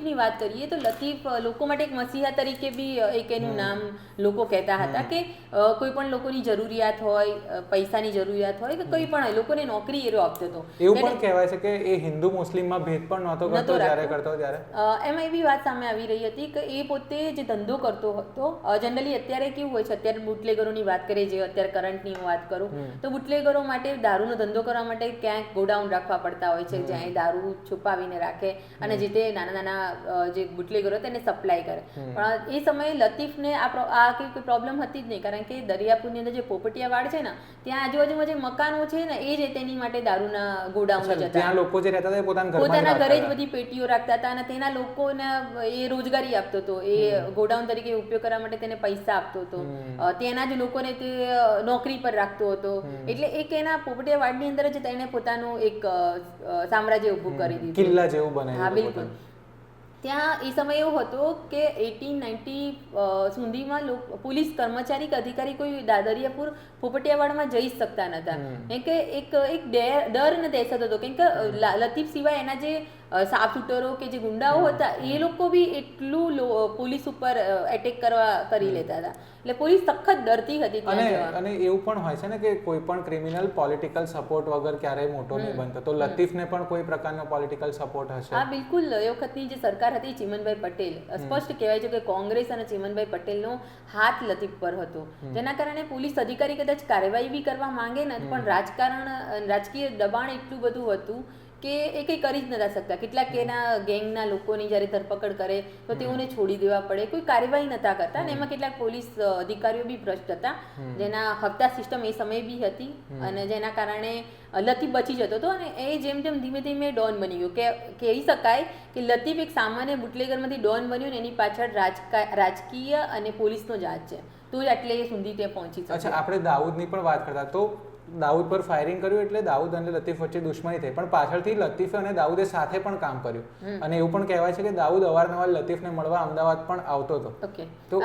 લતીફની વાત કરીએ તો લતીફ લોકો માટે એક મસીહા તરીકે બી એક એનું નામ લોકો કહેતા હતા કે કોઈ પણ લોકોની જરૂરિયાત હોય, પૈસાની જરૂરિયાત હોય કે કંઈ પણ હોય, લોકોને નોકરી એરો આપતો હતો. એવું પણ કહેવાય છે કે એ હિન્દુ મુસ્લિમમાં ભેદ પણ નહોતો કરતો જ્યારે કરતો ત્યારે. એમાં એવી વાત સામે આવી રહી હતી કે એ પોતે જે ધંધો કરતો હતો, જનરલી અત્યારે કેવું હોય છે, અત્યારે બુટલેગરોની વાત કરીએ, જે અત્યારે કરંટની હું વાત કરું તો બુટલેગરો માટે દારૂનો ધંધો કરવા માટે ક્યાંક ગોડાઉન રાખવા પડતા હોય છે, જ્યાં એ દારૂ છુપાવીને રાખે અને જે તે નાના નાના જે બુટલેગરો તેને સપ્લાય કરે. પણ એ સમયે લતીફને આ કંઈ પ્રોબ્લેમ હતી જ નહીં, કારણ કે દરિયાપુરની અંદર જે પોપટિયાવાડ છે ને, ત્યાં આજુબાજુમાં જે મકાનો છે ને, એ જ તેની માટે દારૂના ગોડાઉન જ હતા. ત્યાં લોકો જે રહેતા હતા પોતાના ઘરે જ બધી પેટીઓ રાખતા હતા અને તેના લોકોને એ રોજગારી આપતો હતો, એ ગોડાઉન તરીકે ઉપયોગ કરવા માટે તેને પૈસા આપતો હતો, તેના જ લોકોને તે નોકરી પર રાખતો હતો. એટલે એક એના પોપટિયાવાડની અંદર જ તેણે પોતાનું એક સામ્રાજ્ય ઊભું કરી દીધું, કિલ્લા જેવું બનાવ્યું. હા બિલકુલ. ત્યાં એ સમય એવો હતો કે 1890 સુધીમાં પોલીસ કર્મચારી કે અધિકારી કોઈ દરિયાપુર પોપટિયાવાડમાં જઈ શકતા નહોતા, કેમ કે એક ડર અને દહેશત હતો, કેમ કે લતીફ સિવાય એના જે સાફ શૂટરો કે જે ગુંડાઓ હતા એ લોકો બી એટલું પોલીસ ઉપર એટેક કરી લેતા હતા, એટલે પોલીસ સખત ડરતી હતી. અને એવું પણ હોય છે ને કે કોઈ પણ ક્રિમિનલ પોલિટિકલ સપોર્ટ વગર ક્યારેય મોટો નહીં બનતો, તો લતીફને પણ કોઈ પ્રકારનો પોલિટિકલ સપોર્ટ હશે. હા બિલકુલ. એ વખતની જે સરકાર હતી ચિમનભાઈ પટેલ, સ્પષ્ટ કહેવાય છે કે કોંગ્રેસ અને ચિમનભાઈ પટેલનો હાથ લતીફ પર હતો, જેના કારણે પોલીસ અધિકારી કદાચ કાર્યવાહી બી કરવા માંગે ને, પણ રાજકીય દબાણ એટલું બધું હતું કે એ કંઈ કરી જ નતા શકતા. કેટલાક એના ગેંગના લોકોની જ્યારે ધરપકડ કરે તો તેઓને છોડી દેવા પડે, કોઈ કાર્યવાહી નતા કરતા. અને એમાં કેટલાક પોલીસ અધિકારીઓ બી ભ્રષ્ટ હતા, જેના હપ્તા સિસ્ટમ એ સમયે બી હતી, અને જેના કારણે લતીફ બચી જતો હતો. અને એ જેમ જેમ ધીમે ધીમે ડોન બની ગયો, કે કહી શકાય કે લતીફ એક સામાન્ય બુટલેગરમાંથી ડોન બન્યો ને એની પાછળ રાજકીય અને પોલીસનો જ હાથ છે, તો જ એટલે સુધી તે પહોંચી શકે. અચ્છા, આપણે દાઉદની પણ વાત કરતા, તો દાઉદ પર ફાયરિંગ કર્યું એટલે દાઉદ અને લતીફ વચ્ચે દુશ્મની થઈ, પણ પાછળથી લતીફે અને દાઉદે સાથે પણ કામ કર્યું, અને એવું પણ કહેવાય છે કે દાઉદ અવારનવાર લતીફને મળવા અમદાવાદ પણ આવતો હતો. ઓકે, તો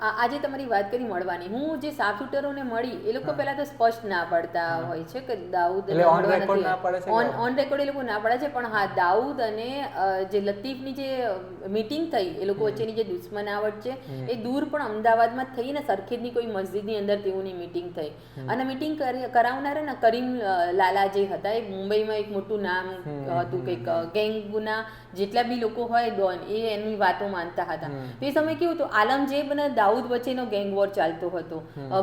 આજે તમારી વાત કરી મળવાની, હું જે સાફ શૂટરોને મળી એ લોકો પહેલા તો સ્પષ્ટ ના પાડતા હોય છે કે દાઉદ ઓન રેકોર્ડ એ લોકો ના પાડે છે, પણ હા દાઉદ અને જે લતીફની જે મીટિંગ થઈ એ લોકો વચ્ચેની જે દુશ્મનાવટ છે એ દૂર પણ અમદાવાદમાં થઈ ને સરખેજની કોઈ મસ્જિદની અંદર તેઓની મીટિંગ થઈ. અને મીટિંગ કરાવનાર ને કરીમ લાલા જે હતા, એ મુંબઈમાં એક મોટું નામ હતું, કંઈક ગેંગના જેટલા બી લોકો હોય ડોન એ એની વાતો માનતા હતા. તો એ સમય કેવું હતું, આલમજેબ અને દાઉદ વચ્ચેનો ગેંગ વોર ચાલતો હતો,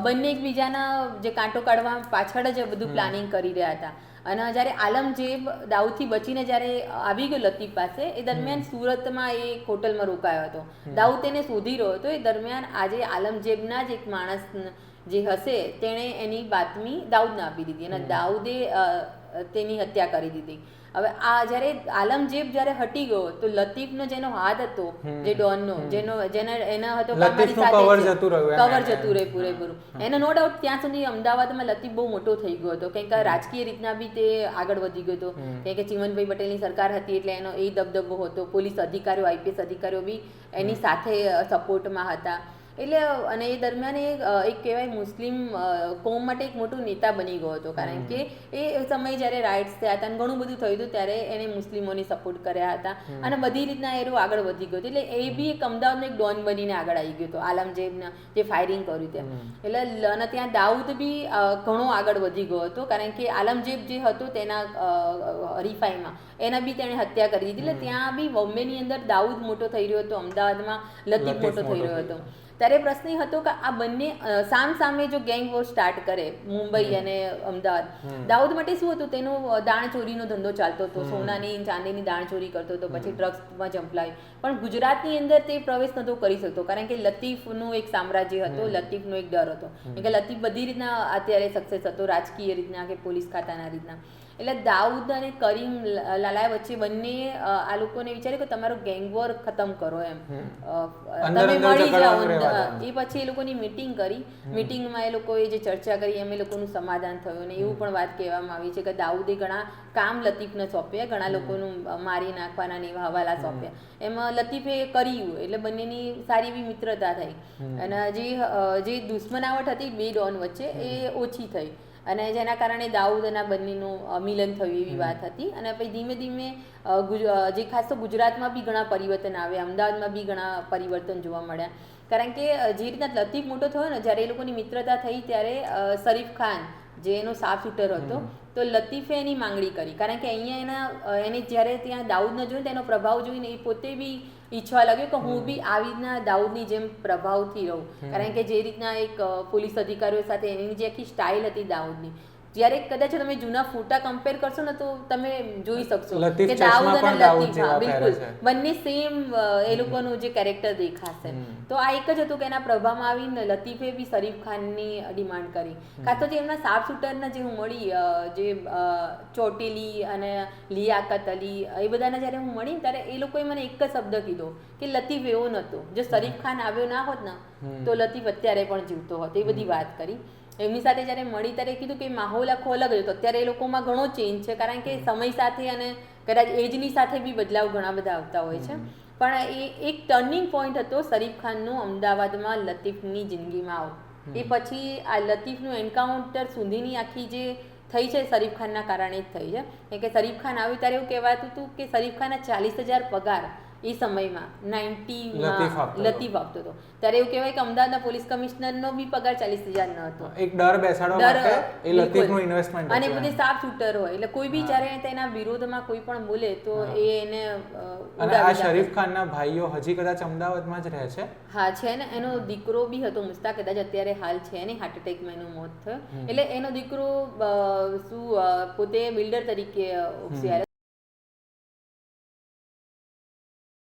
બંને એકબીજાના જે કાંટો કાઢવા પાછળ જ બધું પ્લાનિંગ કરી રહ્યા હતા. અને જ્યારે આલમજેબ દાઉદથી બચીને જ્યારે આવી ગયો લતીફ પાસે, એ દરમિયાન સુરતમાં એ હોટલમાં રોકાયો હતો, દાઉદ તેને શોધી રહ્યો હતો. એ દરમિયાન આજે આલમજેબના જ એક માણસ જે હશે તેણે એની બાતમી દાઉદને આપી દીધી અને દાઉદે તેની હત્યા કરી દીધી. હવે આ જ્યારે આલમજેબ જ્યારે હટી ગયો તો લતીફનો જેનો હાથ હતો, જે ડોનનો, એના હતો કવર જતું રહે પૂરેપૂરું. એનો નો ડાઉટ ત્યાં સુધી અમદાવાદમાં લતીફ બહુ મોટો થઈ ગયો હતો, કંઈક રાજકીય રીતના બી તે આગળ વધી ગયો હતો, કેમ કે ચિમનભાઈ પટેલની સરકાર હતી એટલે એનો એ દબદબો હતો, પોલીસ અધિકારીઓ આઈપીએસ અધિકારીઓ બી એની સાથે સપોર્ટમાં હતા. એટલે અને એ દરમિયાન એક કહેવાય મુસ્લિમ કોમ માટે એક મોટો નેતા બની ગયો હતો, કારણ કે એ સમયે જ્યારે રાઇટ્સ થયા હતા અને ઘણું બધું થયું હતું ત્યારે એને મુસ્લિમોને સપોર્ટ કર્યા હતા અને બધી રીતના એ આગળ વધી ગયો હતો. એટલે એ બી એક અમદાવાદનો એક ડોન બનીને આગળ આવી ગયો હતો, આલમજેબના જે ફાયરિંગ કર્યું ત્યાં. એટલે અને ત્યાં દાઉદ બી ઘણો આગળ વધી ગયો હતો, કારણ કે આલમજેબ જે હતો તેના હરીફાઈમાં એના બી તેણે હત્યા કરી દીધી. એટલે ત્યાં બી બોમ્બેની અંદર દાઉદ મોટો થઈ રહ્યો હતો, અમદાવાદમાં લતીફ મોટો થઈ રહ્યો હતો. ત્યારે પ્રશ્ન એ હતો કે આ બંને સામે જો ગેંગ વોર સ્ટાર્ટ કરે મુંબઈ અને અમદાવાદ, દાઉદ માટે શું હતું, તેનો દાણચોરીનો ધંધો ચાલતો હતો, સોનાની ચાંદીની દાણચોરી કરતો હતો, પછી ડ્રગ્સમાં ઝંપલાવી, પણ ગુજરાતની અંદર તે પ્રવેશ નહોતો કરી શકતો, કારણ કે લતીફનું એક સામ્રાજ્ય હતો, લતીફનો એક ડર હતો, કે લતીફ બધી રીતના અત્યારે સક્સેસ હતો, રાજકીય રીતના કે પોલીસ ખાતાના રીતના. એટલે દાઉદ અને કરીમ લાલા વચ્ચે બંને આ લોકોને વિચાર્યું કે તમારો ગેંગ વોર ખતમ કરો, એમ તમે મળી જાઓ. એ પછી એ લોકોની મીટિંગ કરી, મીટિંગમાં એ લોકોએ જે ચર્ચા કરી એમ એ લોકોનું સમાધાન થયું. અને એવું પણ વાત કહેવામાં આવી છે કે દાઉદે ઘણા કામ લતીફને સોંપ્યા, ઘણા લોકોનું મારી નાખવાના ને એવા હવાલા સોંપ્યા, એમાં લતીફે કર્યું, એટલે બંનેની સારી એવી મિત્રતા થઈ. અને જે દુશ્મનાવટ હતી બે ડોન વચ્ચે એ ઓછી થઈ. અને જેના કારણે દાઉદ અને આ બંનેનું મિલન થયું એવી વાત હતી. અને પછી ધીમે ધીમે જે ખાસ તો ગુજરાતમાં બી ઘણા પરિવર્તન આવ્યા, અમદાવાદમાં બી ઘણા પરિવર્તન જોવા મળ્યા. કારણ કે જે રીતના લતીફ મોટો થયો ને, જ્યારે એ લોકોની મિત્રતા થઈ ત્યારે શરીફ ખાન જે એનો સાફ શૂટર હતો, તો લતીફે એની માંગણી કરી. કારણ કે અહીંયા એને જ્યારે ત્યાં દાઉદને જોઈને તેનો પ્રભાવ જોઈને એ પોતે બી ઈચ્છવા લાગ્યો કે હું બી આવી રીતના દાઉદની જેમ પ્રભાવથી રહું. કારણ કે જે રીતના એક પોલીસ અધિકારીઓ સાથે એની જે આખી સ્ટાઇલ હતી દાઉદની, જ્યારે કદાચ તમે જૂના ફોટા કમ્પેર કરશો ને તો તમે જોઈ શકશો કે દાઉદ અને લતીફ, હા બિલકુલ બંને સેમ એ લોકોનું જે કેરેક્ટર દેખાશે. તો આ એક જ હતું કે એના પ્રભાવમાં આવીને લતીફે બી શરીફ ખાનની ડિમાન્ડ કરી. કાં તો જે એમના સાફ શૂટરના જે હું મળી, જે ચોટેલી અને લિયાકત અલી, એ બધાના જ્યારે હું મળી ને ત્યારે એ લોકોએ મને એક જ શબ્દ કીધો કે લતીફ એવો નહોતો, જો શરીફ ખાન આવ્યો ના હોત ને તો લતીફ અત્યારે પણ જીવતો હોત. એ બધી વાત કરી. એમની સાથે જ્યારે મળી ત્યારે કીધું કે માહોલ આખો અલગ હતો. અત્યારે એ લોકોમાં ઘણો ચેન્જ છે, કારણ કે સમય સાથે અને કદાચ એજની સાથે બી બદલાવ ઘણા બધા આવતા હોય છે. પણ એ એક ટર્નિંગ પોઈન્ટ હતો શરીફ ખાનનું અમદાવાદમાં લતીફની જિંદગીમાં આવો. એ પછી આ લતીફનું એન્કાઉન્ટર સુધીની આખી જે થઈ છે શરીફ ખાનના કારણે જ થઈ છે. એટલે કે શરીફ ખાન આવ્યું ત્યારે એવું કહેવાતું હતું કે શરીફ ખાનના 40,000 પગાર એ સમયમાં 90માં લતીફ આપતો હતો. ત્યારે એવું કહેવાય કે અમદાવાદના પોલીસ કમિશનરનો બી પગાર 40,000 ન હતો. એક ડર બેસાડવા માટે એ લતીફનું ઇન્વેસ્ટમેન્ટ અને બધે સાફ શૂટર હોય એટલે કોઈ બી જ્યારે તેના વિરોધમાં કોઈ પણ બોલે તો એ એને અને આ શરીફ ખાનના ભાઈઓ હજી કદાચ અમદાવાદમાં જ રહે છે. હા છે ને, એનો દીકરો બી હતો મુસ્તાક, કદાચ અત્યારે હાલ છે ને હાર્ટ એટેકમાં એનું મોત થયું. એટલે એનો દીકરો શું પોતે બિલ્ડર તરીકે ઉપસી આવ્યો.